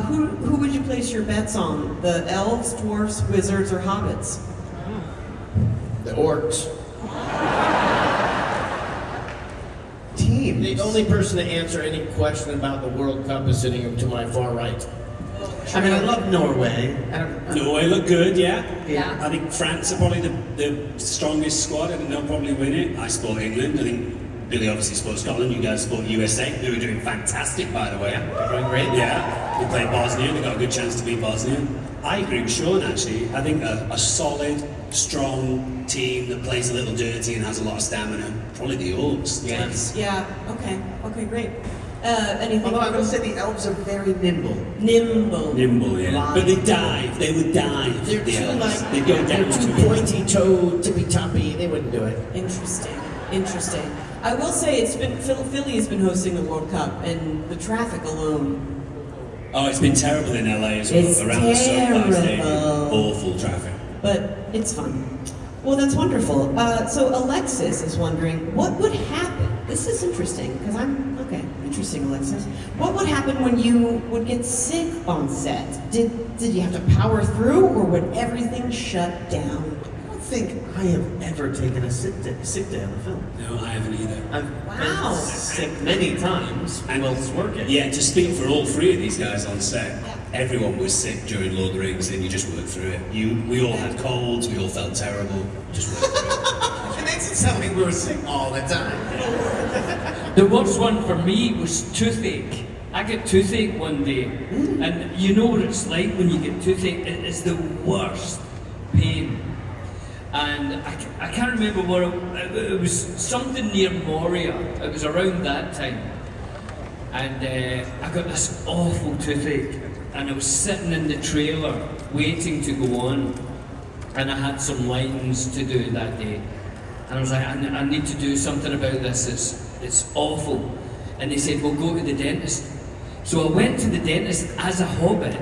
who would you place your bets on? The elves, dwarfs, wizards, or hobbits? The orcs. Teams. The only person to answer any question about the World Cup is sitting to my far right. I mean, I love Norway. I don't, Norway look good, yeah. Yeah. I think France are probably the strongest squad. I think they'll probably win it. I support England. I think Billy obviously supports Scotland. You guys support USA, who are doing fantastic, by the way. They're doing great. Yeah, they played Bosnia. They got a good chance to beat Bosnia. I agree with Sean, actually. I think a solid, strong team that plays a little dirty and has a lot of stamina. Probably the Orcs. Yes. Yeah. Okay. Great. Anything? Although I will say the elves are very nimble. Nimble. Nimble, yeah. But they dive. They would dive. They're the too elves. like They go they're down too to pointy-toed, tippy-toppy. They wouldn't do it. Interesting. I will say it's been Philly has been hosting the World Cup, and the traffic alone. Oh, it's been terrible in LA as well. It's Around the SoFi Stadium. terrible. Awful traffic. But it's fun. Well, that's wonderful. So Alexis is wondering what would happen. This is interesting because I'm okay. Interesting, Alexis. What would happen when you would get sick on set? Did you have to power through, or would everything shut down? I don't think I have ever taken a sick day on the film. No, I haven't either. I've Wow. been sick many times whilst working. Yeah, to speak for all three of these guys on set, Yeah. everyone was sick during Lord of the Rings, and you just worked through it. We all had colds, we all felt terrible, just worked through it. It makes it sound like we were sick all the time. The worst one for me was toothache. I get toothache one day, and you know what it's like when you get toothache. It is the worst pain. And I can't remember what it was. Something near Moria. It was around that time, and I got this awful toothache, and I was sitting in the trailer waiting to go on, and I had some lines to do that day, and I was like, I need to do something about this. It's awful. And they said, well, go to the dentist. So I went to the dentist as a hobbit.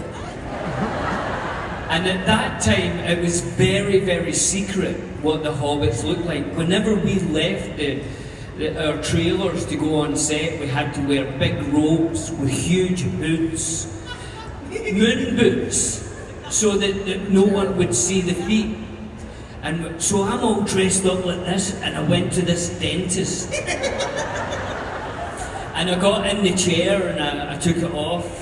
And at that time, it was very, very secret what the hobbits looked like. Whenever we left our trailers to go on set, we had to wear big robes with huge boots, moon boots, so that no one would see the feet. And so I'm all dressed up like this, and I went to this dentist. And I got in the chair and I took it off.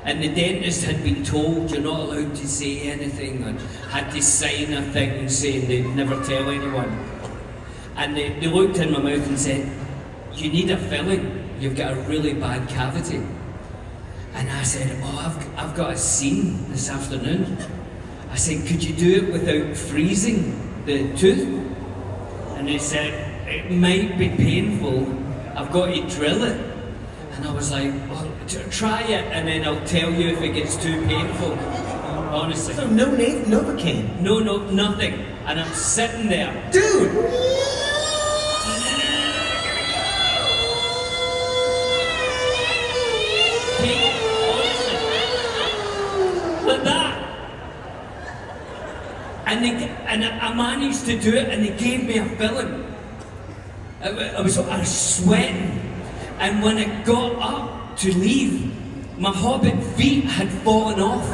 And the dentist had been told you're not allowed to say anything, and had to sign a thing saying they'd never tell anyone. And they looked in my mouth and said, you need a filling, you've got a really bad cavity. And I said, oh, I've got a scene this afternoon. I said, could you do it without freezing the tooth? And they said, it might be painful, I've got to drill it. And I was like, well, try it, and then I'll tell you if it gets too painful. Honestly. So no Novocaine. No, nothing. And I'm sitting there. Dude! Like that. And I managed to do it, and they gave me a filling. I was sweating. And when I got up to leave, my hobbit feet had fallen off.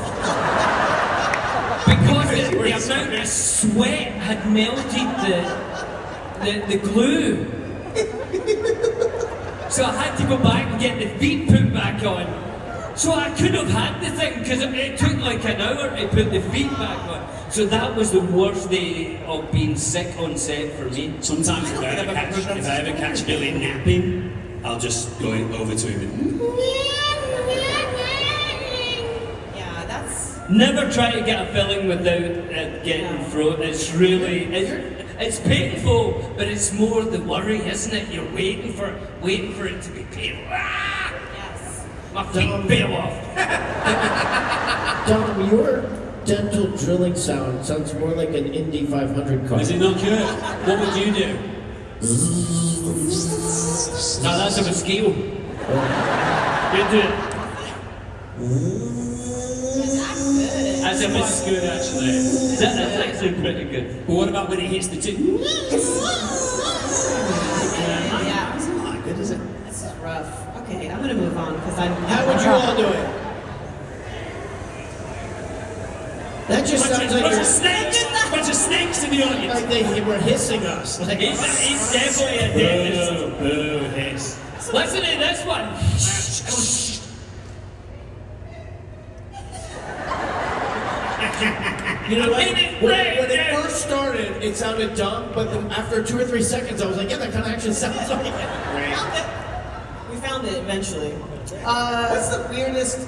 Because the amount of sweat had melted the glue. So I had to go back and get the feet put back on. So I could have had the thing because it took like an hour to put the feet back on. So that was the worst day of being sick on set for me. Sometimes if I ever catch Billy napping, I'll just go over to him and Yeah, that's. Never try to get a filling without getting throat. It's really, it's painful, but it's more the worry, isn't it? You're waiting for it to be painful. Ah! Yes. My feet fell off. Dom, your dental drilling sounds more like an Indy 500 car. is it not good? What would you do? Now that's a mosquito. You do it. That's a That's mosquito. good actually. That's actually pretty good. But what about when it hits the tooth? Yeah. It's not good, is it? This is rough. Okay, I'm gonna move on because I'm. How would you all do it? That just sounds like Bunch you're, of snakes! Bunch of snakes in the audience! like they were hissing us. Like, He's definitely a dentist. Boo, hiss. Listen to this one. you know, like, I mean, when right, it yeah. first started, it sounded dumb, but then after 2 or 3 seconds, I was like, yeah, that kind of actually sounds like it. We found it eventually. What's the weirdest?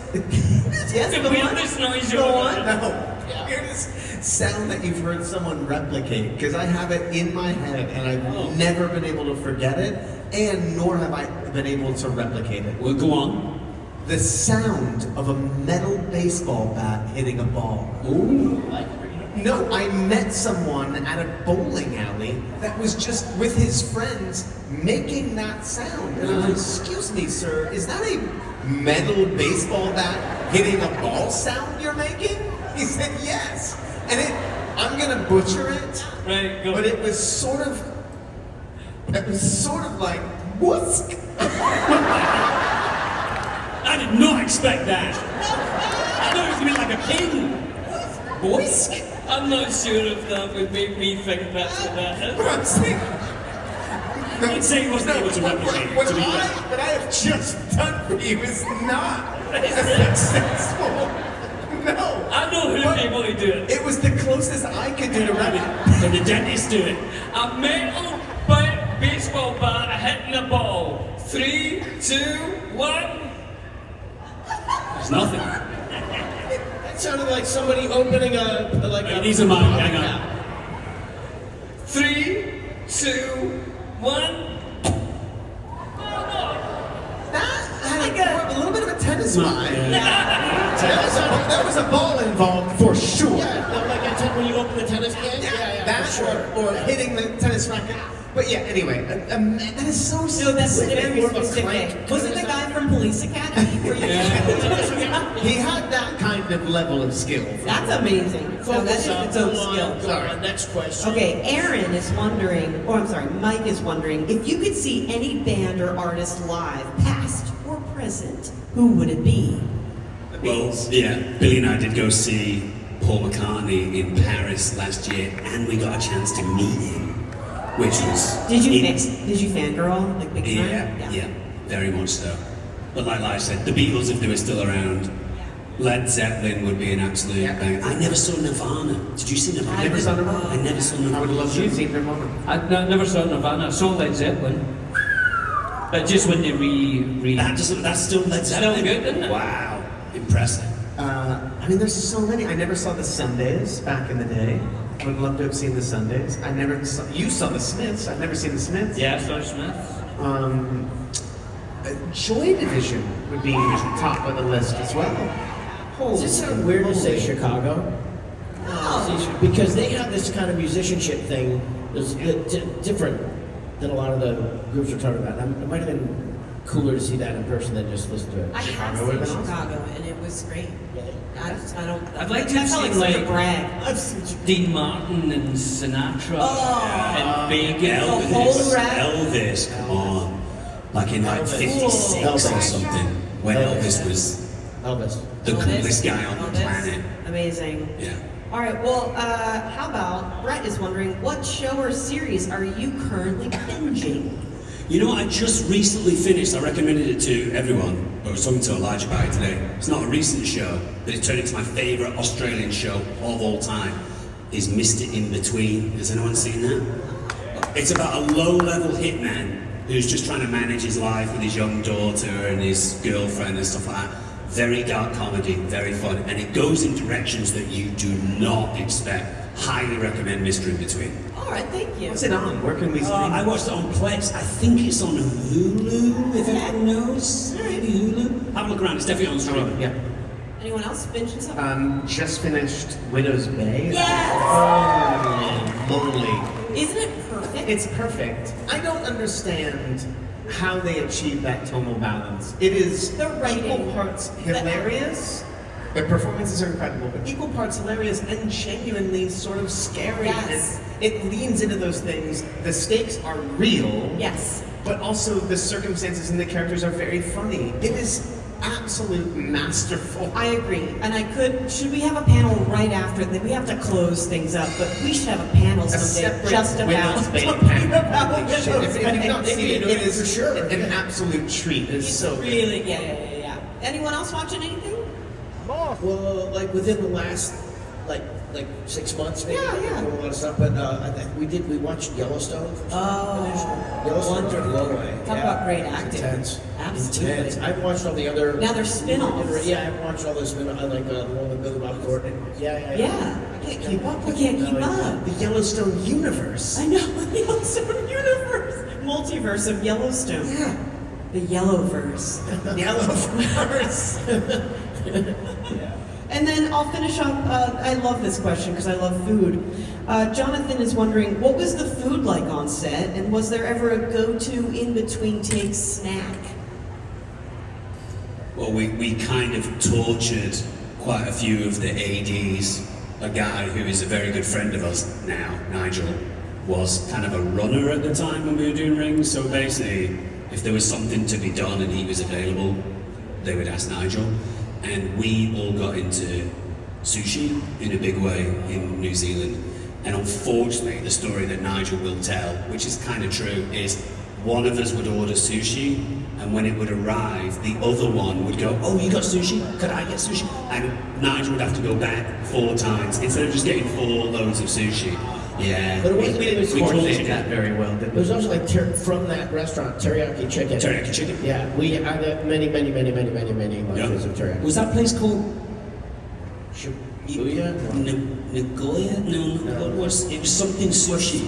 Yes, The go on. weirdest noise you've Go ever on. heard. No. Weirdest sound that you've heard someone replicate, because I have it in my head and I've never been able to forget it, and nor have I been able to replicate it. Well, go on. The sound of a metal baseball bat hitting a ball. Ooh. No, I met someone at a bowling alley that was just with his friends making that sound. And I was like, excuse me, sir, is that a metal baseball bat hitting a ball sound you're making? He said, yes. And I'm gonna butcher it, Right, go. but it was sort of like, whoosk. I did not expect that. I thought it was gonna be like a ping. Boisk. I'm not sure if that would make me think that's what that is. But I'm saying, I'd say he wasn't able to replicate it, what to be fair. I have just done for you is not successful. No. I know who'd be able to do it. It was the closest I could do to rabbit. Can the dentist do it? A metal baseball bat hitting a ball. 3, 2, 1. There's nothing. That sounded like somebody opening a These are mine, hang on. 3, 2, 1. That had a little bit of a tennis vibe. Yeah. There was a ball involved for sure. Yeah, like when you open the tennis can? Yeah, That for sure. or hitting the tennis racket. But yeah, anyway, that is so No, silly. that's a very more of a specific. clank. Was it the guy from Police Academy? Where you He had that kind of level of skill. That's amazing. So that's just its own skill. Sorry, next question. Okay, Aaron is wondering, or I'm sorry, Mike is wondering, if you could see any band or artist live, past or present, who would it be? Well, yeah, Billy and I did go see Paul McCartney in Paris last year, and we got a chance to meet him, which was... Did you fangirl like big time? Yeah, very much so. But like I said, the Beatles, if they were still around, Led Zeppelin would be an absolute bang. I never saw Nirvana. Did you see Nirvana? I never saw Nirvana. I never saw Nirvana. I would love to have seen their moment. I never saw Nirvana. I saw Led Zeppelin. But just when they That's still Led Still Zeppelin? good, isn't it? Wow, impressive. I mean, there's so many. I never saw the Sundays back in the day. I would love to have seen the Sundays. I never saw. You saw the Smiths. I've never seen the Smiths. Yeah, Star Smith. Joy Division would be top of the list as well. Does it sound weird to say Chicago? Oh. Because they have this kind of musicianship thing that's different than a lot of the groups we're talking about. It might have been cooler to see that in person than just listen to it. I have Chicago seen would've been awesome. Chicago, and it was great. I don't. I'd like to I felt see, such a like- brag. I've seen Chicago. Dean Martin and Sinatra and Vegas. The whole rap. Elvis, come on. Like in like Elvis. 56 or Elvis. something, when Elvis. Elvis was Elvis. The coolest guy on the Elvis. planet. Amazing. Yeah. All right, well, how about, Brett is wondering, what show or series are you currently binging? You know what? I just recently finished. I recommended it to everyone. I was talking to Elijah about it today. It's not a recent show, but it turned into my favourite Australian show of all time. Is Mr. In Between. Has anyone seen that? It's about a low-level hitman who's just trying to manage his life with his young daughter and his girlfriend and stuff like that. Very dark comedy, very fun, and it goes in directions that you do not expect. Highly recommend Mr. In Between. All right, thank you. What's it on? Where can we stream? I watched it on Plex. I think it's on Hulu, if anyone knows. Maybe Hulu. Have a look around. It's definitely on streaming. Yeah. Anyone else binging something? Just finished Widow's Bay. Yes! Holy. Isn't it perfect? It's perfect. I don't understand how they achieve that tonal balance. It is The writing. equal parts hilarious. The performances are incredible, but equal parts hilarious and genuinely sort of scary. Yes. And it leans into those things. The stakes are real. Yes. But also the circumstances and the characters are very funny. It is absolute masterful. I agree. And should we have a panel right after that? We have to close things up, but we should have a panel someday separate just about Widow's Bay talking panel. about Holy shit. Widow's If you've Bay. not seen it, it is for sure. an absolute treat. It's so good. Really, yeah. Anyone else watching anything? Well, like within the last like 6 months, maybe. Yeah. A lot of stuff, but I think we watched Yellowstone. Yellowstone wonderful. blew away. Talk about great acting. Intense. Absolutely. Intense. I've watched all the other. Now there's spin-offs. Yeah, I've watched all the spin-offs. I like the one with Billy Bob Thornton. Yeah. I can't keep up. We can't keep up. The Yellowstone universe. I know, the Yellowstone universe. Multiverse of Yellowstone. Yeah. The Yellowverse. Yellowverse. And then I'll finish up. I love this question because I love food. Jonathan is wondering, what was the food like on set, and was there ever a go-to in-between takes snack? Well, we kind of tortured quite a few of the ADs. A guy who is a very good friend of us now, Nigel, was kind of a runner at the time when we were doing Rings. So basically, if there was something to be done and he was available, they would ask Nigel. And we all got into sushi in a big way in New Zealand. And unfortunately, the story that Nigel will tell, which is kind of true, is one of us would order sushi, and when it would arrive, the other one would go, "Oh, you got sushi? Could I get sushi?" And Nigel would have to go back 4 times instead of just getting 4 loads of sushi. Yeah. But it was We tortured coordinated that very well, didn't It we? was also like from that restaurant, teriyaki chicken. Teriyaki chicken. Yeah, we had many lunches of teriyaki. Was that place called Shibuya? Nagoya? No, what was it? Was something sushi.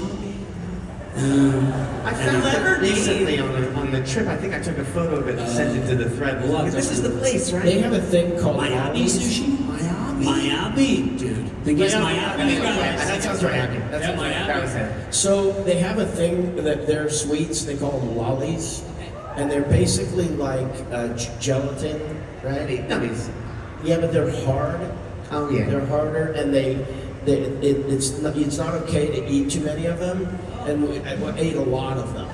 I found that recently on the trip. I think I took a photo of it and sent it to the thread. This is the place, right? They have a thing called Miami lollies. sushi? Miami, dude. Think it's Miami, guys. That sounds right. That Yeah, sounds right. Miami. That was it. So they have a thing that they're sweets. They call them lollies, and they're basically like gelatin, right? Dummies. Yeah, but they're hard. Oh yeah. They're harder, and it's not okay to eat too many of them. And I ate a lot of them.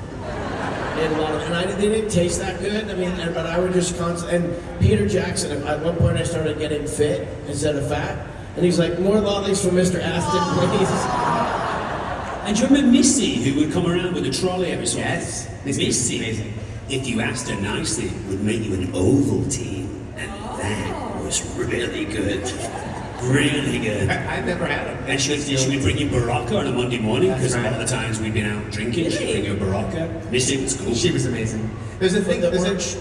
They didn't taste that good. I mean, but I would just constantly. And Peter Jackson, at one point, I started getting fit instead of fat, and he's like, "More lollies for Mr. Astin, please." And do you remember Missy, who would come around with a trolley every so often? Yes. Missy, Amazing. if you asked her nicely, would make you an Ovaltine, and that was really good. Really good. I've never had them. And she would bring you Barocca on a Monday morning, That's because a lot right. of the times we'd been out drinking, she'd bring you a Barocca. Missy was cool. She was amazing. There's a thing. The There's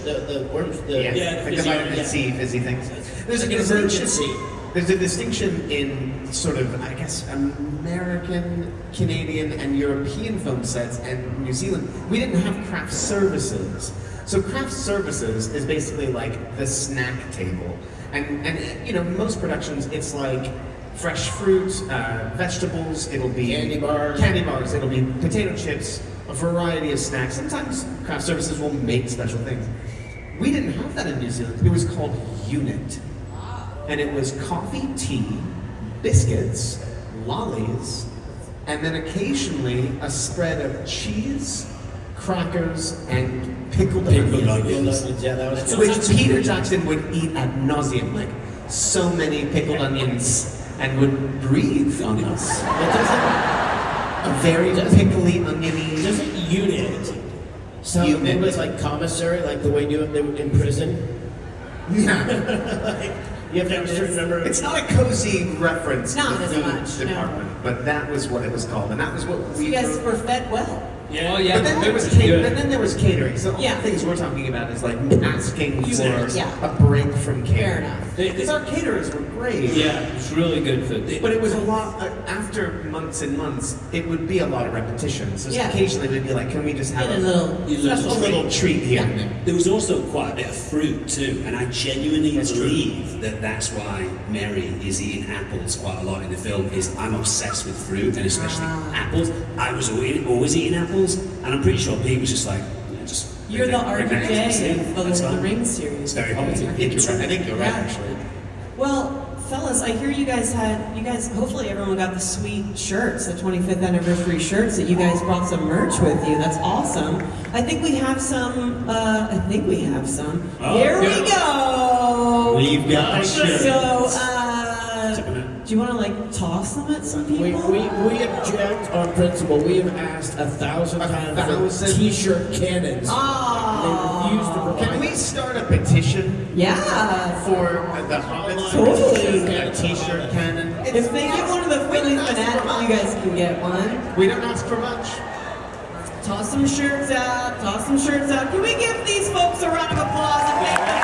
worms, like the vitamin C fizzy things. There's a Like an distinction. emergency. There's a distinction in sort of, I guess, American, Canadian, and European film sets and New Zealand. We didn't have craft services. So craft services is basically like the snack table. And you know, most productions, it's like fresh fruit, vegetables, it'll be Candy bars. it'll be potato chips, a variety of snacks. Sometimes craft services will make special things. We didn't have that in New Zealand. It was called unit. And it was coffee, tea, biscuits, lollies, and then occasionally a spread of cheese, crackers, and pickled Pickled onions. onions. Yeah, that was Which Peter Jackson would eat ad nauseum, like so many pickled onions, and would breathe on us. It doesn't. A very pickly, oniony. Doesn't unit sound a little bit like commissary, like the way they were in prison? Yeah. You have to have a certain number of... It's not a cozy reference Not to the as food much, no. department, but that was what it was called, and that was what So we you guys wrote. were fed well. Oh yeah, But then there was good. and then there was catering. So all Yeah. the things we're talking about is like asking for Yeah. a break from catering. Fair enough. Because our caterers were great. Yeah, it's really good food. But it was a lot, after months and months, it would be a lot of repetition. So Yeah. occasionally we'd be like, can we just have Get a little a little treat here Yeah. and there? There was also quite a bit of fruit too, and I genuinely That's true. believe that that's why Mary is eating apples quite a lot in the film. Is I'm obsessed with fruit and especially apples. I was always eating apples, and I'm pretty sure Pete was just like, just. You're the bring that RPJ to of the Lord That's of the fine. Rings series. It's very hobbity. I think you're right, Yeah. actually. Well, fellas, I hear you guys hopefully everyone got the sweet shirts, the 25th anniversary shirts that you guys brought some merch with you. That's awesome. I think we have some, Oh, Here we good. go! We've got a So, shirt. do you want to like toss them at some people? We object on principle. We have asked 1,000 times for 1,000? t-shirt cannons. They refuse to provide. Can we start a petition Yeah. for the Hobbits Totally. to get a t-shirt cannon? If they get one of the Philly Fanatics, you guys can get one. We don't ask for much. Toss some shirts out. Can we give these folks a round of applause and make them